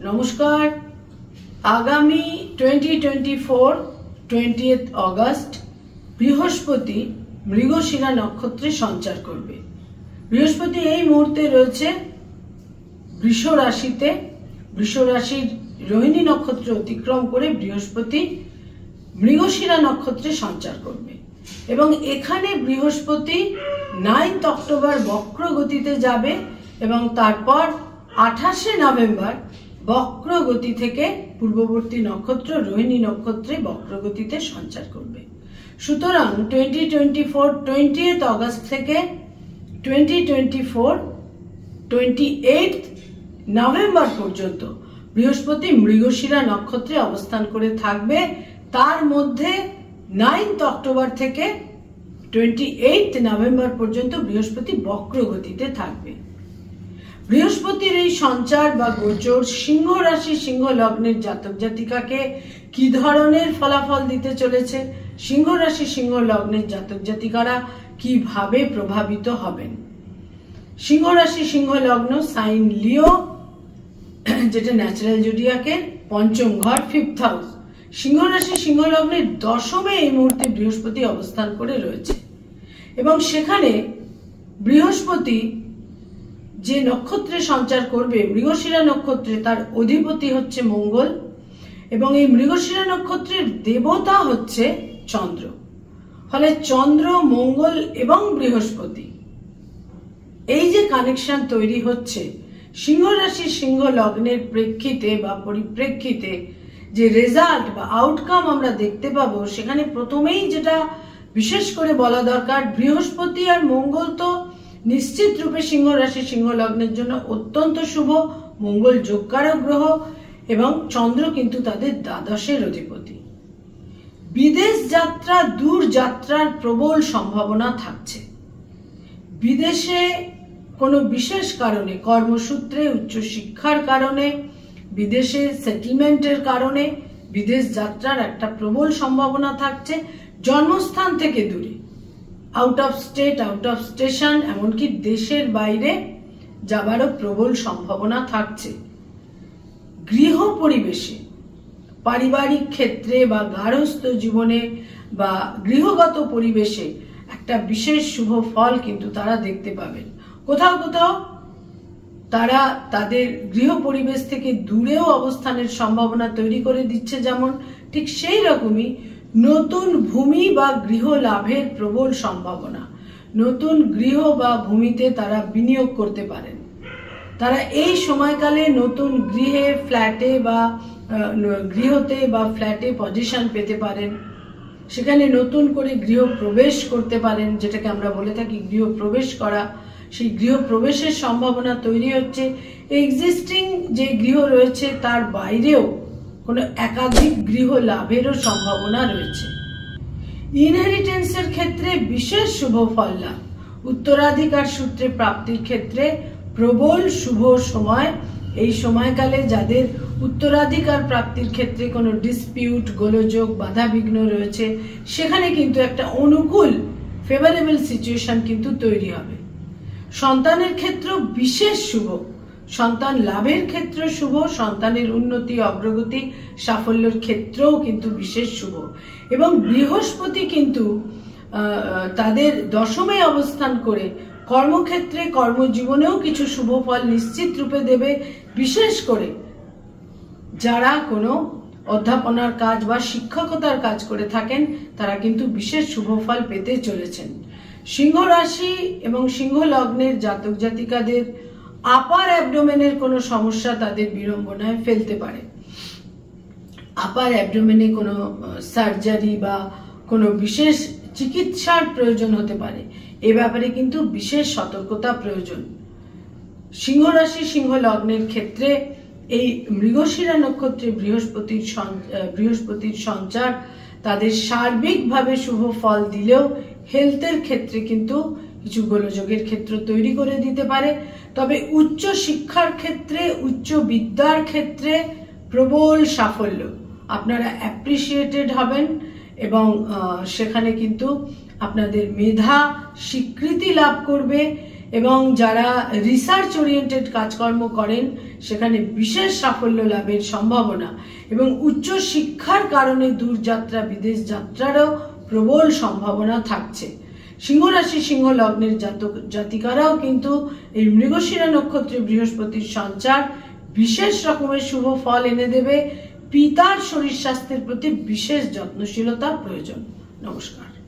নমস্কার। আগামী 2024 20th August বৃহস্পতি মৃগশিরা নক্ষত্রে সঞ্চার করবে। বৃহস্পতি এই মুহূর্তে রয়েছে বৃষ রাশিতে। বৃষ রাশির রোহিণী নক্ষত্র অতিক্রম করে বৃহস্পতি মৃগশিরা নক্ষত্রে সঞ্চার করবে এবং এখানে বৃহস্পতি 9 অক্টোবর বক্র গতিতে যাবে এবং তারপর 28 নভেম্বর বক্র গতি থেকে পূর্ববর্তী নক্ষত্র রোহিণী নক্ষত্রে বক্র গতিতে সঞ্চার করবে। সুতরাং 2024 20th অগস্ট থেকে 2024 28 নভেম্বর পর্যন্ত বৃহস্পতি মৃগশিরা নক্ষত্রে অবস্থান করে থাকবে। তার মধ্যে 9 অক্টোবর থেকে 28 নভেম্বর পর্যন্ত বৃহস্পতি বক্র গতিতে থাকবে। বৃহস্পতির এই সঞ্চার বা গোচর সিংহ রাশি সিংহ লগ্নের জাতক জাতিকাকে কি ধরনের ফলাফল দিতে চলেছে, সিংহ রাশি সিংহ লগ্নের জাতক জাতিকারা কিভাবে প্রভাবিত হবেন। সিংহ রাশি সিংহ লগ্ন সাইন লিও, যেটা ন্যাচারাল জোডিয়াকের পঞ্চম ঘর 5th হাউস। সিংহ রাশি সিংহ লগ্নের দশমে এই মুহূর্তে বৃহস্পতি অবস্থান করে রয়েছে এবং সেখানে বৃহস্পতি যে নক্ষত্রে সঞ্চার করবে মৃগশিরা নক্ষত্রে, তার অধিপতি হচ্ছে মঙ্গল এবং এই মৃগশিরা নক্ষত্রের দেবতা হচ্ছে চন্দ্র। ফলে চন্দ্র, মঙ্গল এবং বৃহস্পতি এই যে কানেকশন তৈরি হচ্ছে, সিংহ রাশি সিংহ লগ্নের প্রেক্ষিতে বা পরিপ্রেক্ষিতে যে রেজাল্ট বা আউটকাম আমরা দেখতে পাবো, সেখানে প্রথমেই যেটা বিশেষ করে বলা দরকার, বৃহস্পতি আর মঙ্গল তো নিশ্চিত রূপে সিংহ রাশি সিংহ লগ্নের জন্য অত্যন্ত শুভ। মঙ্গল যোগকারক গ্রহ এবং চন্দ্র কিন্তু তাদের দ্বাদশের অধিপতি। বিদেশ যাত্রা, দূর যাত্রার প্রবল সম্ভাবনা থাকছে। বিদেশে কোনো বিশেষ কারণে, কর্মসূত্রে, উচ্চশিক্ষার কারণে, বিদেশে সেটেলমেন্টের কারণে বিদেশ যাত্রার একটা প্রবল সম্ভাবনা থাকছে। জন্মস্থান থেকে দূরে, out of state, out of station, এমনকি দেশের বাইরে যাবারও প্রবল সম্ভাবনা থাকছে। গৃহ পরিবেশে, পারিবারিক ক্ষেত্রে বা গার্হস্থ্য জীবনে বা গৃহগত পরিবেশে একটা বিশেষ শুভ ফল কিন্তু তারা দেখতে পাবেন। কোথাও কোথাও তারা তাদের গৃহ পরিবেশ থেকে দূরেও অবস্থানের সম্ভাবনা তৈরি করে দিচ্ছে, যেমন ঠিক সেই রকমই নতুন ভূমি বা গৃহ লাভের প্রবল সম্ভাবনা। নতুন গৃহ বা ভূমিতে তারা বিনিয়োগ করতে পারেন। তারা এই সময়কালে নতুন গৃহে, ফ্ল্যাটে বা গৃহতে বা ফ্ল্যাটে পজিশন পেতে পারেন। সেখানে নতুন করে গৃহ প্রবেশ করতে পারেন, যেটাকে আমরা বলে থাকি গৃহ প্রবেশ করা। সেই গৃহ প্রবেশের সম্ভাবনা তৈরি হচ্ছে। এক্সিস্টিং যে গৃহ রয়েছে তার বাইরেও কোনো একাধিক গৃহ লাভেরও সম্ভাবনা রয়েছে। ইনহেরিটেন্সের ক্ষেত্রে বিশেষ শুভ ফল লাভ, উত্তরাধিকার সূত্রে প্রাপ্তির ক্ষেত্রে প্রবল শুভ সময়। এই সময়কালে যাদের উত্তরাধিকার প্রাপ্তির ক্ষেত্রে কোনো ডিসপিউট, গোলযোগ, বাধাবিঘ্ন রয়েছে, সেখানে কিন্তু একটা অনুকূল ফেভারেবল সিচুয়েশন কিন্তু তৈরি হবে। সন্তানের ক্ষেত্র বিশেষ শুভ, সন্তান লাভের ক্ষেত্র শুভ, সন্তানের উন্নতি, অগ্রগতি, সাফল্যের ক্ষেত্রেও কিন্তু বিশেষ শুভ। এবং বৃহস্পতি কিন্তু তাদের দশমে অবস্থান করে কর্মক্ষেত্রে, কর্মজীবনেও কিছু শুভ ফল নিশ্চিত রূপে দেবে। বিশেষ করে যারা কোনো অধ্যাপনার কাজ বা শিক্ষকতার কাজ করে থাকেন, তারা কিন্তু বিশেষ শুভ ফল পেতে চলেছেন। সিংহ রাশি এবং সিংহ লগ্নের জাতক জাতিকাদের আপার অ্যাবডোমেনের কোনো সমস্যা তাদের বিড়ম্বনায় ফেলতে পারে। আপার অ্যাবডোমেনে কোনো সার্জারি বা কোনো বিশেষ চিকিৎসার প্রয়োজন হতে পারে। এ ব্যাপারে কিন্তু বিশেষ সতর্কতা প্রয়োজন। সিংহ রাশি সিংহ লগ্নের ক্ষেত্রে এই মৃগশিরা নক্ষত্রে বৃহস্পতির সঞ্চার তাদের সার্বিকভাবে শুভ ফল দিলেও হেলথের ক্ষেত্রে কিন্তু কিছু গোলযোগের ক্ষেত্র তৈরি করে দিতে পারে। তবে উচ্চ শিক্ষার ক্ষেত্রে, উচ্চ বিদ্যার ক্ষেত্রে প্রবল সাফল্য, আপনারা অ্যাপ্রিসিয়েটেড হবেন এবং সেখানে কিন্তু আপনাদের মেধা স্বীকৃতি লাভ করবে এবং যারা রিসার্চ ওরিয়েন্টেড কাজকর্ম করেন সেখানে বিশেষ সাফল্য লাভের সম্ভাবনা এবং উচ্চ শিক্ষার কারণে দূরযাত্রা বিদেশ যাত্রারও প্রবল সম্ভাবনা থাকছে। সিংহ রাশি সিংহ লগ্নের জাতক জাতিকারাও কিন্তু এই মৃগশিরা নক্ষত্রে বৃহস্পতির সঞ্চার বিশেষ রকমের শুভ ফল এনে দেবে। পিতার শরীর স্বাস্থ্যের প্রতি বিশেষ যত্নশীলতা প্রয়োজন। নমস্কার।